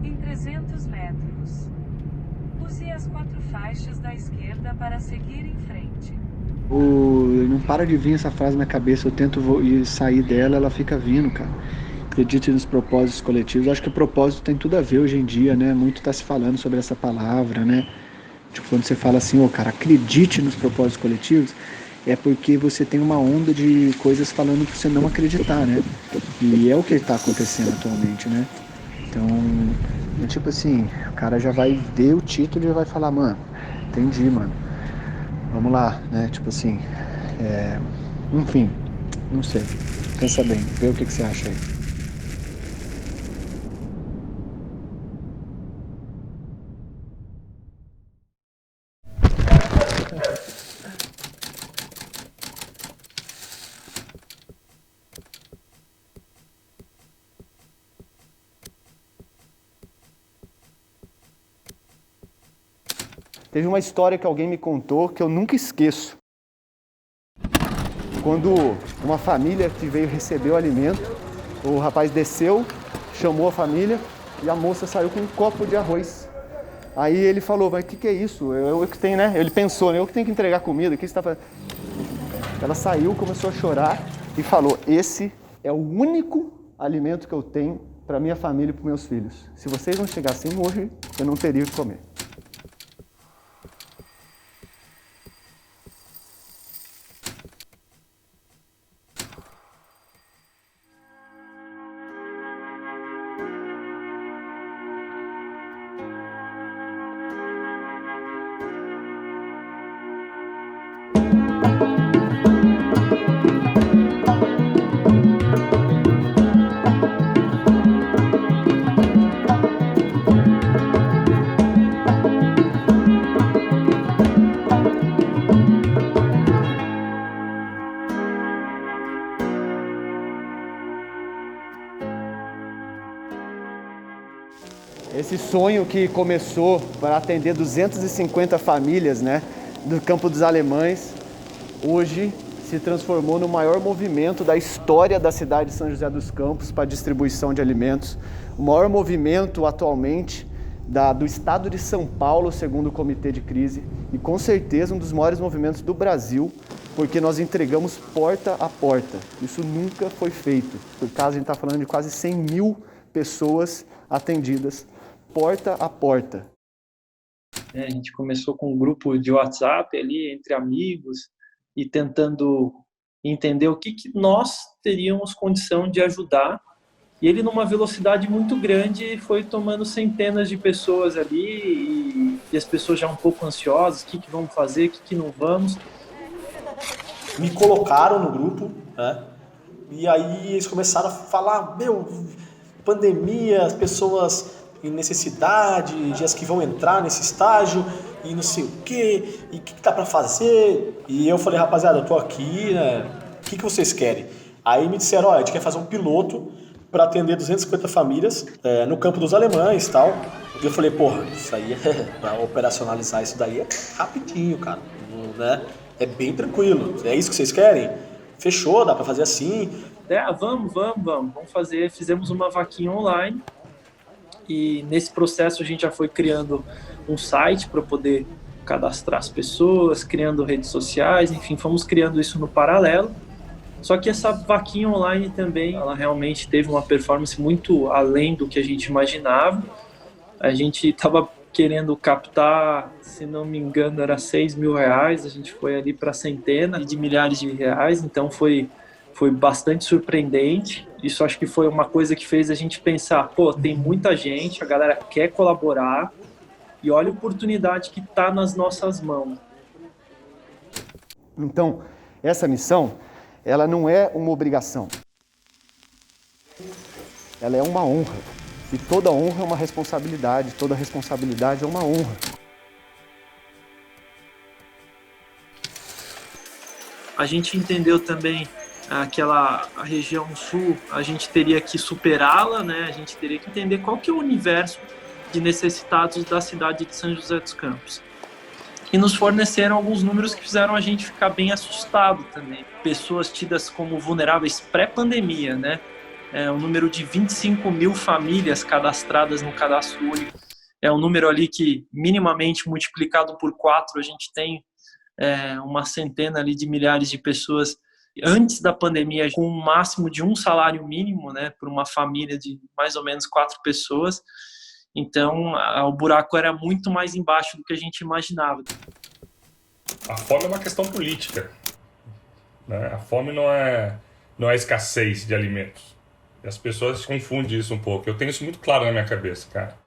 Em 300 metros, use as 4 faixas da esquerda para seguir em frente. Não para de vir essa frase na cabeça, eu tento sair dela, ela fica vindo, cara. Acredite nos propósitos coletivos. Eu acho que o propósito tem tudo a ver hoje em dia, né? Muito está se falando sobre essa palavra, né? Tipo, quando você fala assim, cara, acredite nos propósitos coletivos, é porque você tem uma onda de coisas falando pra você não acreditar, né? E é o que está acontecendo atualmente, né? Então, é tipo assim, o cara já vai ver o título e já vai falar, mano, entendi, mano. Vamos lá, né? Tipo assim, enfim, não sei. Pensa bem, vê o que você acha aí. Teve uma história que alguém me contou que eu nunca esqueço. Quando uma família que veio receber o alimento, o rapaz desceu, chamou a família e a moça saiu com um copo de arroz. Aí ele falou, mas o que é isso? Eu que tenho, né? Ele pensou, né? Eu que tenho que entregar comida, o que você está fazendo? Ela saiu, começou a chorar e falou, esse é o único alimento que eu tenho para minha família e para meus filhos. Se vocês não chegassem hoje, eu não teria o que comer. Esse sonho que começou para atender 250 famílias, né, do Campo dos Alemães, hoje se transformou no maior movimento da história da cidade de São José dos Campos para distribuição de alimentos. O maior movimento atualmente do estado de São Paulo, segundo o Comitê de Crise, e com certeza um dos maiores movimentos do Brasil, porque nós entregamos porta a porta. Isso nunca foi feito. Por caso, a gente está falando de quase 100 mil pessoas atendidas porta a porta. A gente começou com um grupo de WhatsApp ali, entre amigos, e tentando entender o que nós teríamos condição de ajudar. E ele, numa velocidade muito grande, foi tomando centenas de pessoas ali, e as pessoas já um pouco ansiosas, o que vamos fazer, o que não vamos. Me colocaram no grupo, né? E aí eles começaram a falar, pandemia, as pessoas em necessidade, dias que vão entrar nesse estágio e não sei o quê, e o que dá pra fazer? E eu falei, rapaziada, eu tô aqui, né? O que vocês querem? Aí me disseram, a gente quer fazer um piloto para atender 250 famílias no Campo dos Alemães e tal. E eu falei, porra, isso aí pra operacionalizar isso daí é rapidinho, cara, né? É bem tranquilo. É isso que vocês querem? Fechou, dá pra fazer assim. Vamos fazer. Fizemos uma vaquinha online. E nesse processo a gente já foi criando um site para poder cadastrar as pessoas, criando redes sociais, enfim, fomos criando isso no paralelo. Só que essa vaquinha online também, ela realmente teve uma performance muito além do que a gente imaginava. A gente estava querendo captar, se não me engano, era R$6.000, a gente foi ali para centenas de milhares de reais, então foi bastante surpreendente. Isso acho que foi uma coisa que fez a gente pensar, tem muita gente, a galera quer colaborar e olha a oportunidade que está nas nossas mãos. Então, essa missão, ela não é uma obrigação. Ela é uma honra. E toda honra é uma responsabilidade, toda responsabilidade é uma honra. A gente entendeu também a região sul, a gente teria que superá-la, né? A gente teria que entender qual que é o universo de necessitados da cidade de São José dos Campos. E nos forneceram alguns números que fizeram a gente ficar bem assustado também. Pessoas tidas como vulneráveis pré-pandemia, né? um número de 25 mil famílias cadastradas no cadastro único. É um número ali que, minimamente multiplicado por 4, a gente tem uma centena ali de milhares de pessoas antes da pandemia, com um máximo de um salário mínimo, né, para uma família de mais ou menos 4 pessoas. Então, o buraco era muito mais embaixo do que a gente imaginava. A fome é uma questão política, né? A fome não é escassez de alimentos. E as pessoas confundem isso um pouco. Eu tenho isso muito claro na minha cabeça, cara.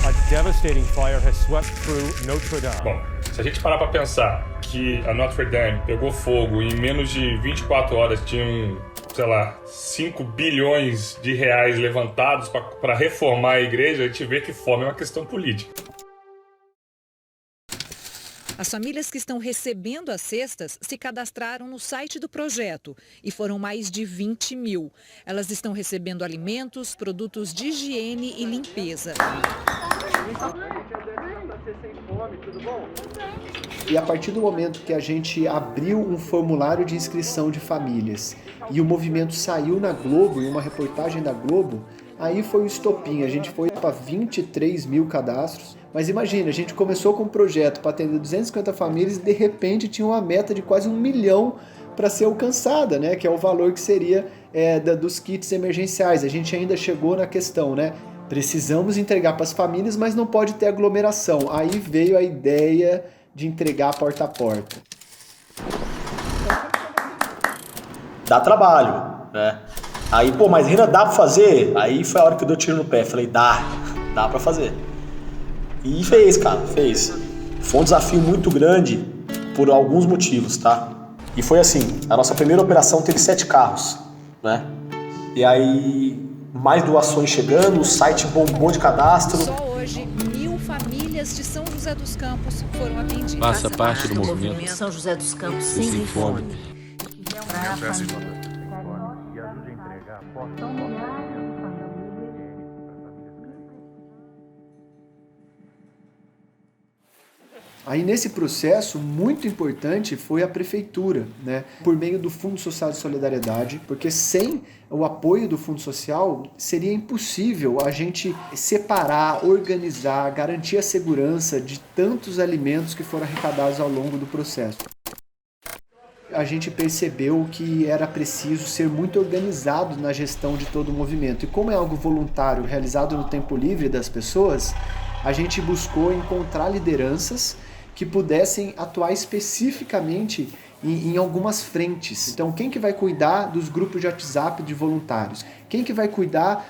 A devastating fire has swept through Notre Dame. Bom, se a gente parar para pensar que a Notre Dame pegou fogo e em menos de 24 horas tinham, sei lá, 5 bilhões de reais levantados para reformar a igreja, a gente vê que fome é uma questão política. As famílias que estão recebendo as cestas se cadastraram no site do projeto e foram mais de 20 mil. Elas estão recebendo alimentos, produtos de higiene e limpeza. E a partir do momento que a gente abriu um formulário de inscrição de famílias e o movimento saiu na Globo, em uma reportagem da Globo, aí foi o estopim. A gente foi para 23 mil cadastros. Mas imagina, a gente começou com um projeto para atender 250 famílias e de repente tinha uma meta de quase 1 milhão para ser alcançada, né? Que é o valor que seria dos kits emergenciais. A gente ainda chegou na questão, né? Precisamos entregar para as famílias, mas não pode ter aglomeração. Aí veio a ideia de entregar porta a porta. Dá trabalho, né? Aí, mas Renan, dá pra fazer? Aí foi a hora que eu dei o tiro no pé. Falei, dá pra fazer. E fez, cara, fez. Foi um desafio muito grande por alguns motivos, tá? E foi assim, a nossa primeira operação teve 7 carros, né? E aí, mais doações chegando, o site bombou de cadastro. Só hoje, 1.000 famílias de São José dos Campos foram atendidas. Faça parte do movimento São José dos Campos sem fome. Aí nesse processo, muito importante foi a prefeitura, né? Por meio do Fundo Social de Solidariedade, porque sem o apoio do Fundo Social seria impossível a gente separar, organizar, garantir a segurança de tantos alimentos que foram arrecadados ao longo do processo. A gente percebeu que era preciso ser muito organizado na gestão de todo o movimento. E como é algo voluntário, realizado no tempo livre das pessoas, a gente buscou encontrar lideranças que pudessem atuar especificamente em algumas frentes. Então, quem que vai cuidar dos grupos de WhatsApp de voluntários? Quem que vai cuidar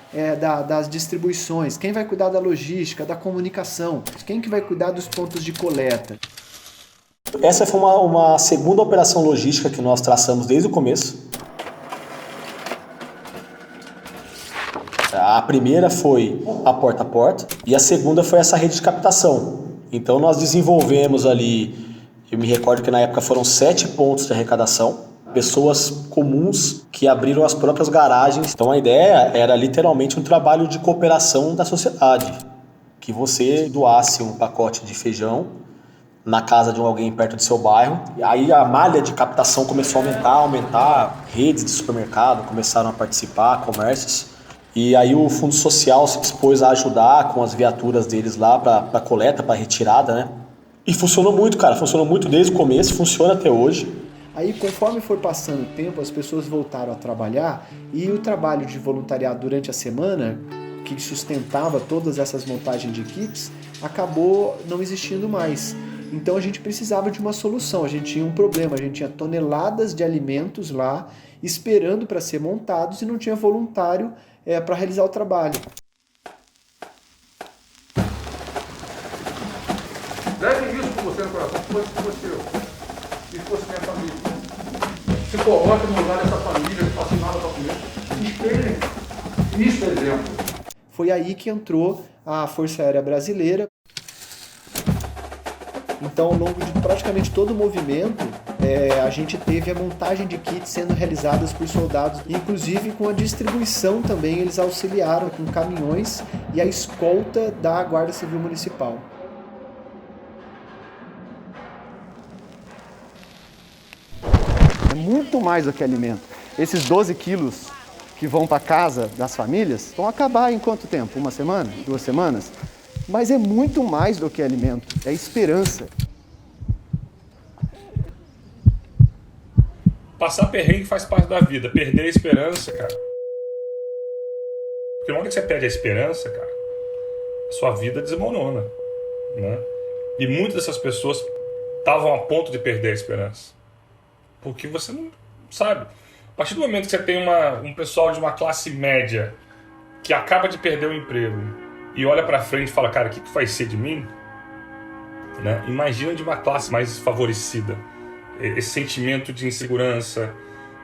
das distribuições? Quem vai cuidar da logística, da comunicação? Quem que vai cuidar dos pontos de coleta? Essa foi uma segunda operação logística que nós traçamos desde o começo. A primeira foi a porta e a segunda foi essa rede de captação. Então nós desenvolvemos ali, eu me recordo que na época foram 7 pontos de arrecadação, pessoas comuns que abriram as próprias garagens. Então a ideia era literalmente um trabalho de cooperação da sociedade, que você doasse um pacote de feijão na casa de alguém perto do seu bairro. E aí a malha de captação começou a aumentar, redes de supermercado começaram a participar, comércios. E aí o Fundo Social se dispôs a ajudar com as viaturas deles lá para coleta, para retirada, né? E funcionou muito, cara, funcionou muito desde o começo, funciona até hoje. Aí, conforme foi passando o tempo, as pessoas voltaram a trabalhar e o trabalho de voluntariado durante a semana, que sustentava todas essas montagens de kits, acabou não existindo mais. Então a gente precisava de uma solução, a gente tinha um problema, a gente tinha toneladas de alimentos lá esperando para ser montados e não tinha voluntário para realizar o trabalho. Leve isso com você no coração, se fosse eu, se fosse minha família. Se coloque no lugar dessa família que faça nada para comer. Espelhem. Isso é exemplo. Foi aí que entrou a Força Aérea Brasileira. Então, ao longo de praticamente todo o movimento, a gente teve a montagem de kits sendo realizadas por soldados, inclusive com a distribuição também, eles auxiliaram com caminhões e a escolta da Guarda Civil Municipal. É muito mais do que alimento. Esses 12 quilos que vão para casa das famílias vão acabar em quanto tempo? 1 semana? 2 semanas? Mas é muito mais do que alimento, é esperança. Passar perrengue faz parte da vida, perder a esperança, cara. Porque na hora que você perde a esperança, cara, a sua vida desmorona, né? E muitas dessas pessoas estavam a ponto de perder a esperança. Porque você não sabe. A partir do momento que você tem um pessoal de uma classe média que acaba de perder o emprego e olha pra frente e fala, cara, o que vai ser de mim? Né? Imagina de uma classe mais favorecida. Esse sentimento de insegurança,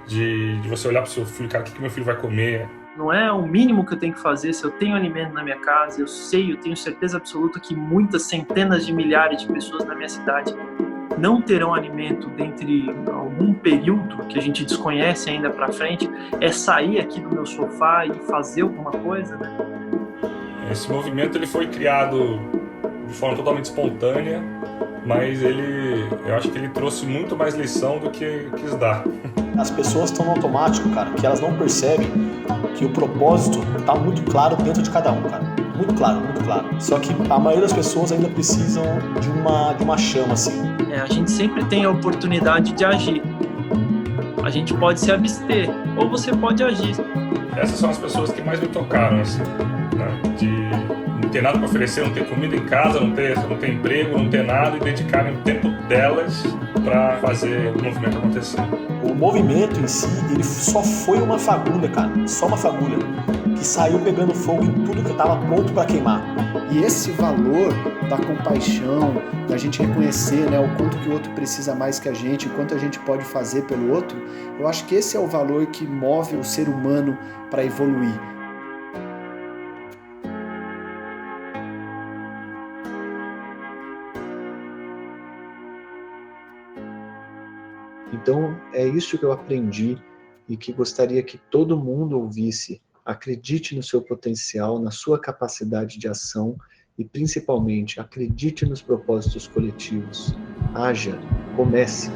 de você olhar pro seu filho, cara, o que meu filho vai comer? Não é o mínimo que eu tenho que fazer. Se eu tenho alimento na minha casa, eu tenho certeza absoluta que muitas centenas de milhares de pessoas na minha cidade não terão alimento dentro de algum período que a gente desconhece ainda para frente. É sair aqui do meu sofá e fazer alguma coisa, né? Esse movimento ele foi criado de forma totalmente espontânea, mas eu acho que ele trouxe muito mais lição do que quis dar. As pessoas estão no automático, cara, que elas não percebem que o propósito tá muito claro dentro de cada um, cara. Muito claro, muito claro. Só que a maioria das pessoas ainda precisam de uma chama, assim. A gente sempre tem a oportunidade de agir. A gente pode se abster, ou você pode agir. Essas são as pessoas que mais me tocaram, assim, né? De não ter nada para oferecer, não ter comida em casa, não ter emprego, não ter nada, e dedicarem o tempo delas para fazer o movimento acontecer. O movimento em si, ele só foi uma fagulha, cara. Só uma fagulha. Que saiu pegando fogo em tudo que estava pronto para queimar. E esse valor da compaixão, da gente reconhecer, né, o quanto que o outro precisa mais que a gente, o quanto a gente pode fazer pelo outro, eu acho que esse é o valor que move o ser humano para evoluir. Então, é isso que eu aprendi e que gostaria que todo mundo ouvisse. Acredite no seu potencial, na sua capacidade de ação e, principalmente, acredite nos propósitos coletivos. Haja, comece.